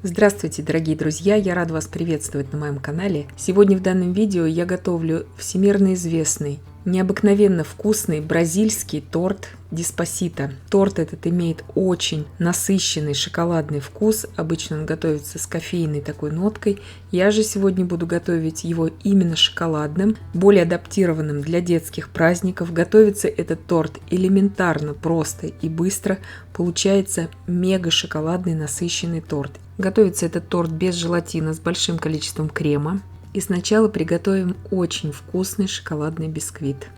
Здравствуйте, дорогие друзья! Я рада вас приветствовать на моем канале. Сегодня в данном видео я готовлю всемирно известный, необыкновенно вкусный бразильский торт Деспасито. Торт этот имеет очень насыщенный шоколадный вкус. Обычно он готовится с кофейной такой ноткой. Я же сегодня буду готовить его именно шоколадным, более адаптированным для детских праздников. Готовится этот торт элементарно, просто и быстро. Получается мега шоколадный насыщенный торт. Готовится этот торт без желатина, с большим количеством крема. И сначала приготовим очень вкусный шоколадный бисквит.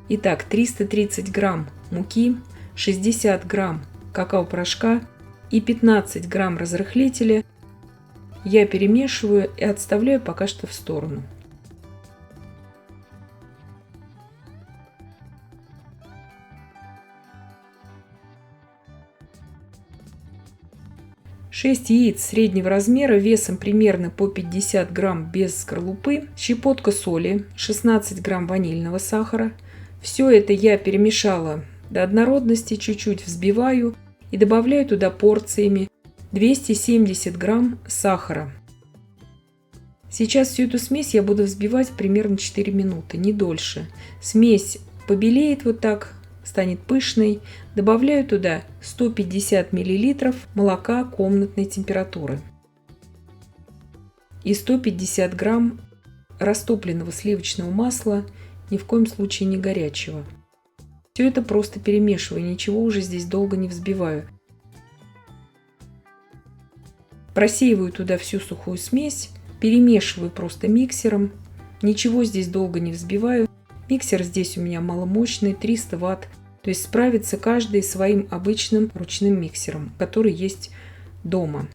Итак, 330 грамм муки, 60 грамм какао-порошка и 15 грамм разрыхлителя я перемешиваю и отставляю пока что в сторону. Шесть яиц среднего размера весом примерно по 50 грамм без скорлупы, щепотка соли, 16 грамм ванильного сахара. Все это я перемешала до однородности, чуть-чуть взбиваю и добавляю туда порциями 270 грамм сахара. Сейчас всю эту смесь я буду взбивать примерно 4 минуты, не дольше. Смесь побелеет вот так, станет пышной. Добавляю туда 150 мл молока комнатной температуры и 150 грамм растопленного сливочного масла, ни в коем случае не горячего. Все это просто перемешиваю, ничего уже здесь долго не взбиваю. Просеиваю туда всю сухую смесь, перемешиваю просто миксером, ничего здесь долго не взбиваю. Миксер здесь у меня маломощный, 300 Вт, то есть справится каждый своим обычным ручным миксером, который есть дома.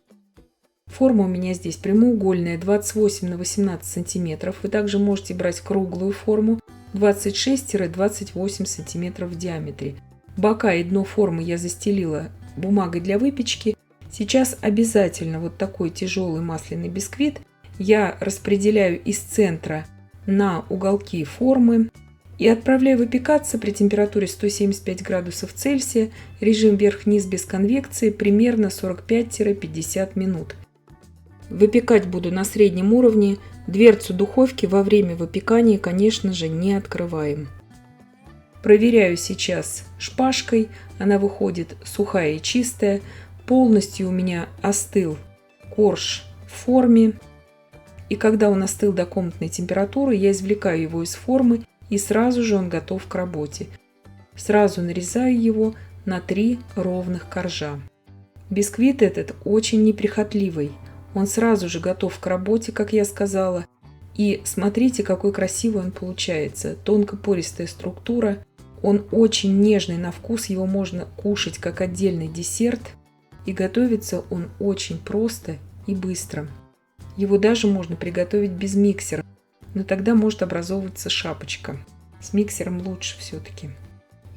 Форма у меня здесь прямоугольная, 28 на 18 сантиметров. Вы также можете брать круглую форму, 26-28 сантиметров в диаметре. Бока и дно формы я застелила бумагой для выпечки. Сейчас обязательно вот такой тяжелый масляный бисквит я распределяю из центра на уголки формы и отправляю выпекаться при температуре 175 градусов Цельсия, режим вверх-вниз без конвекции, примерно 45-50 минут. Выпекать буду на среднем уровне. Дверцу духовки во время выпекания, конечно же, не открываем. Проверяю сейчас шпажкой, она выходит сухая и чистая. Полностью у меня остыл корж в форме. И когда он остыл до комнатной температуры, я извлекаю его из формы, и сразу же он готов к работе. Сразу нарезаю его на 3 ровных коржа. Бисквит этот очень неприхотливый. Он сразу же готов к работе, как я сказала. И смотрите, какой красивый он получается. Тонко-пористая структура. Он очень нежный на вкус, его можно кушать как отдельный десерт. И готовится он очень просто и быстро. Его даже можно приготовить без миксера, но тогда может образовываться шапочка. С миксером лучше все-таки.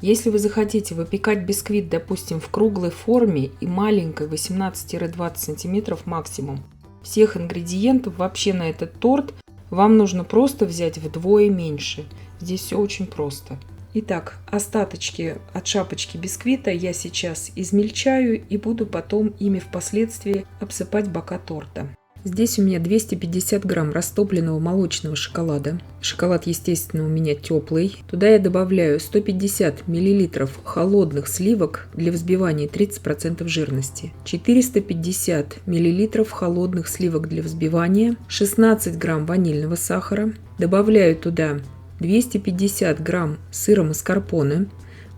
Если вы захотите выпекать бисквит, допустим, в круглой форме и маленькой, 18-20 см максимум, всех ингредиентов вообще на этот торт вам нужно просто взять вдвое меньше. Здесь все очень просто. Итак, остаточки от шапочки бисквита я сейчас измельчаю и буду потом ими впоследствии обсыпать бока торта. Здесь у меня 250 грамм растопленного молочного шоколада. Шоколад, естественно, у меня теплый. Туда я добавляю 150 мл холодных сливок для взбивания 30% жирности, 450 мл холодных сливок для взбивания, 16 грамм ванильного сахара. Добавляю туда 250 грамм сыра маскарпоне.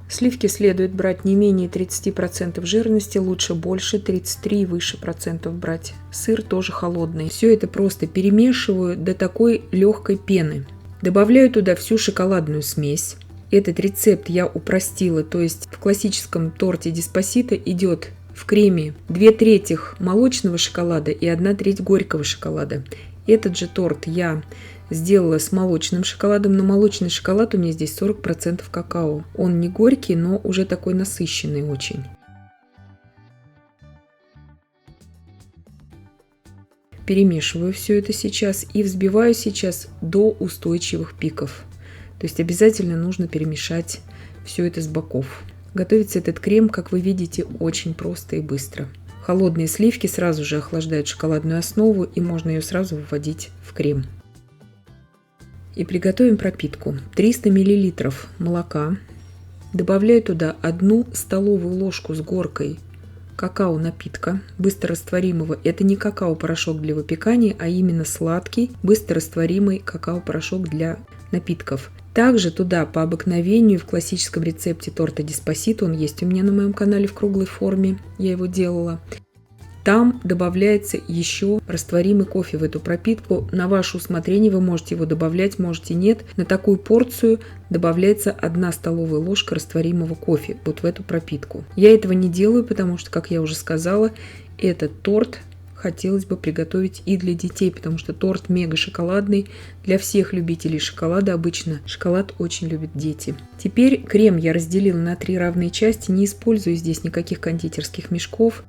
Сливки следует брать не менее 30% жирности, лучше больше, 33 и выше процентов брать. Сыр тоже холодный. Все это просто перемешиваю до такой легкой пены. Добавляю туда всю шоколадную смесь. Этот рецепт я упростила, то есть в классическом торте Деспасито идет в креме 2/3 молочного шоколада и 1/3 горького шоколада. Этот же торт я сделала с молочным шоколадом, но молочный шоколад у меня здесь 40% какао. Он не горький, но уже такой насыщенный очень. Перемешиваю все это сейчас и взбиваю сейчас до устойчивых пиков. То есть обязательно нужно перемешать все это с боков. Готовится этот крем, как вы видите, очень просто и быстро. Холодные сливки сразу же охлаждают шоколадную основу, и можно ее сразу вводить в крем. И приготовим пропитку. 300 мл молока. Добавляю туда 1 столовую ложку с горкой какао-напитка быстрорастворимого. Это не какао-порошок для выпекания, а именно сладкий, быстрорастворимый какао-порошок для напитков. Также туда по обыкновению в классическом рецепте торта Деспасито, он есть у меня на моем канале в круглой форме, я его делала. Там добавляется еще растворимый кофе в эту пропитку. На ваше усмотрение вы можете его добавлять, можете нет. На такую порцию добавляется 1 столовая ложка растворимого кофе вот в эту пропитку. Я этого не делаю, потому что, как я уже сказала, этот торт хотелось бы приготовить и для детей, потому что торт мега шоколадный. Для всех любителей шоколада обычно шоколад очень любят дети. Теперь крем я разделила на 3 равные части. Не использую здесь никаких кондитерских мешков.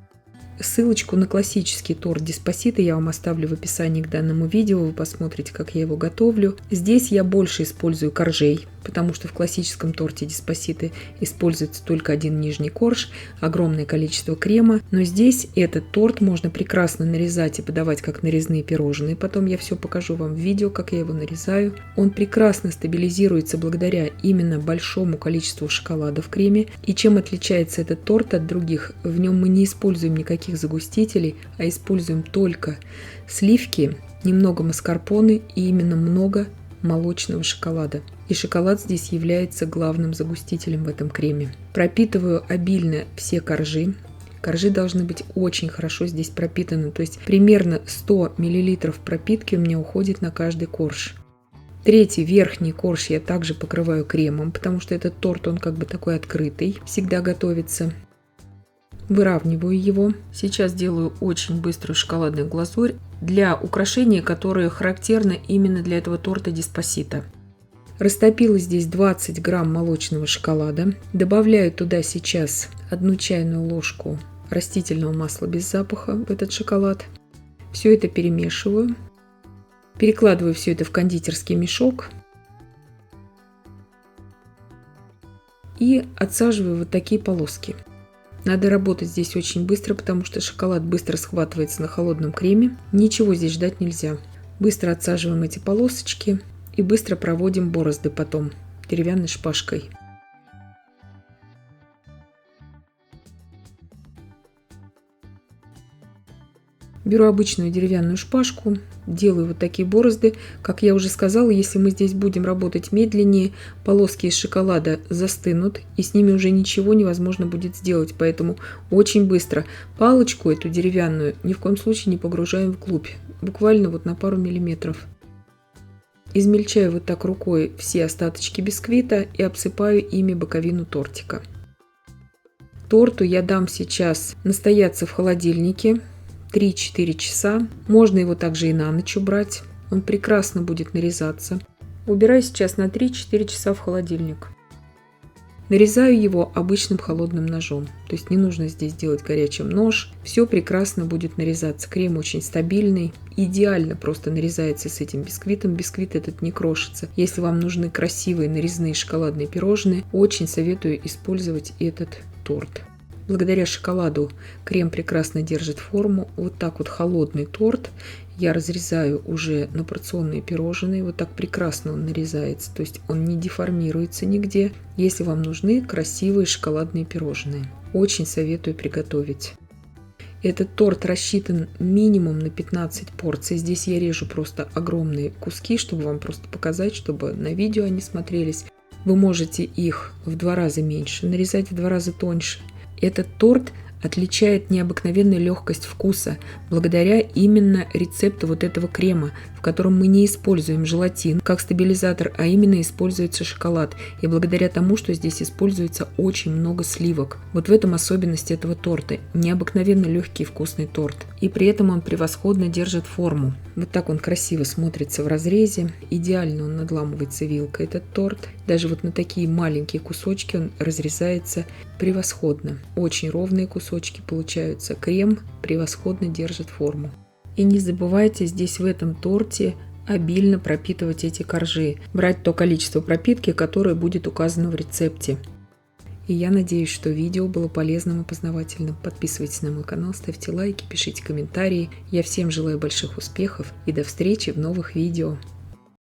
Ссылочку на классический торт Деспасито я вам оставлю в описании к данному видео. Вы посмотрите, как я его готовлю. Здесь я больше использую коржей, потому что в классическом торте Деспасито используется только 1 нижний корж, огромное количество крема. Но здесь этот торт можно прекрасно нарезать и подавать как нарезные пирожные. Потом я все покажу вам в видео, как я его нарезаю. Он прекрасно стабилизируется благодаря именно большому количеству шоколада в креме. И чем отличается этот торт от других? В нем мы не используем никаких загустителей, а используем только сливки, немного маскарпоне и именно много молочного шоколада. И шоколад здесь является главным загустителем в этом креме. Пропитываю обильно все коржи. Коржи должны быть очень хорошо здесь пропитаны, то есть примерно 100 мл пропитки у меня уходит на каждый корж. Третий верхний корж я также покрываю кремом, потому что этот торт, он как бы такой открытый, всегда готовится. Выравниваю его. Сейчас делаю очень быструю шоколадную глазурь для украшения, которое характерно именно для этого торта Деспасито. Растопила здесь 20 грамм молочного шоколада. Добавляю туда сейчас 1 чайную ложку растительного масла без запаха в этот шоколад. Все это перемешиваю. Перекладываю все это в кондитерский мешок. И отсаживаю вот такие полоски. Надо работать здесь очень быстро, потому что шоколад быстро схватывается на холодном креме. Ничего здесь ждать нельзя. Быстро отсаживаем эти полосочки и быстро проводим борозды потом деревянной шпажкой. Беру обычную деревянную шпажку, делаю вот такие борозды. Как я уже сказала, если мы здесь будем работать медленнее, полоски из шоколада застынут, и с ними уже ничего невозможно будет сделать. Поэтому очень быстро палочку эту деревянную ни в коем случае не погружаем вглубь, буквально вот на пару миллиметров. Измельчаю вот так рукой все остаточки бисквита и обсыпаю ими боковину тортика. Торту я дам сейчас настояться в холодильнике 3-4 часа. Можно его также и на ночь убрать. Он прекрасно будет нарезаться. Убираю сейчас на 3-4 часа в холодильник. Нарезаю его обычным холодным ножом. То есть не нужно здесь делать горячим нож. Все прекрасно будет нарезаться. Крем очень стабильный. Идеально просто нарезается с этим бисквитом. Бисквит этот не крошится. Если вам нужны красивые нарезные шоколадные пирожные, очень советую использовать этот торт. Благодаря шоколаду крем прекрасно держит форму. Вот так вот холодный торт я разрезаю уже на порционные пирожные. Вот так прекрасно он нарезается. То есть он не деформируется нигде. Если вам нужны красивые шоколадные пирожные, очень советую приготовить. Этот торт рассчитан минимум на 15 порций. Здесь я режу просто огромные куски, чтобы вам просто показать, чтобы на видео они смотрелись. Вы можете их в 2 раза меньше нарезать, в 2 раза тоньше. Этот торт отличает необыкновенную легкость вкуса благодаря именно рецепту вот этого крема, в котором мы не используем желатин как стабилизатор, а именно используется шоколад. И благодаря тому, что здесь используется очень много сливок. Вот в этом особенность этого торта. Необыкновенно легкий и вкусный торт. И при этом он превосходно держит форму. Вот так он красиво смотрится в разрезе. Идеально он надламывается вилкой, этот торт. Даже вот на такие маленькие кусочки он разрезается превосходно. Очень ровные кусочки получаются. Крем превосходно держит форму. И не забывайте здесь в этом торте обильно пропитывать эти коржи. Брать то количество пропитки, которое будет указано в рецепте. И я надеюсь, что видео было полезным и познавательным. Подписывайтесь на мой канал, ставьте лайки, пишите комментарии. Я всем желаю больших успехов и до встречи в новых видео.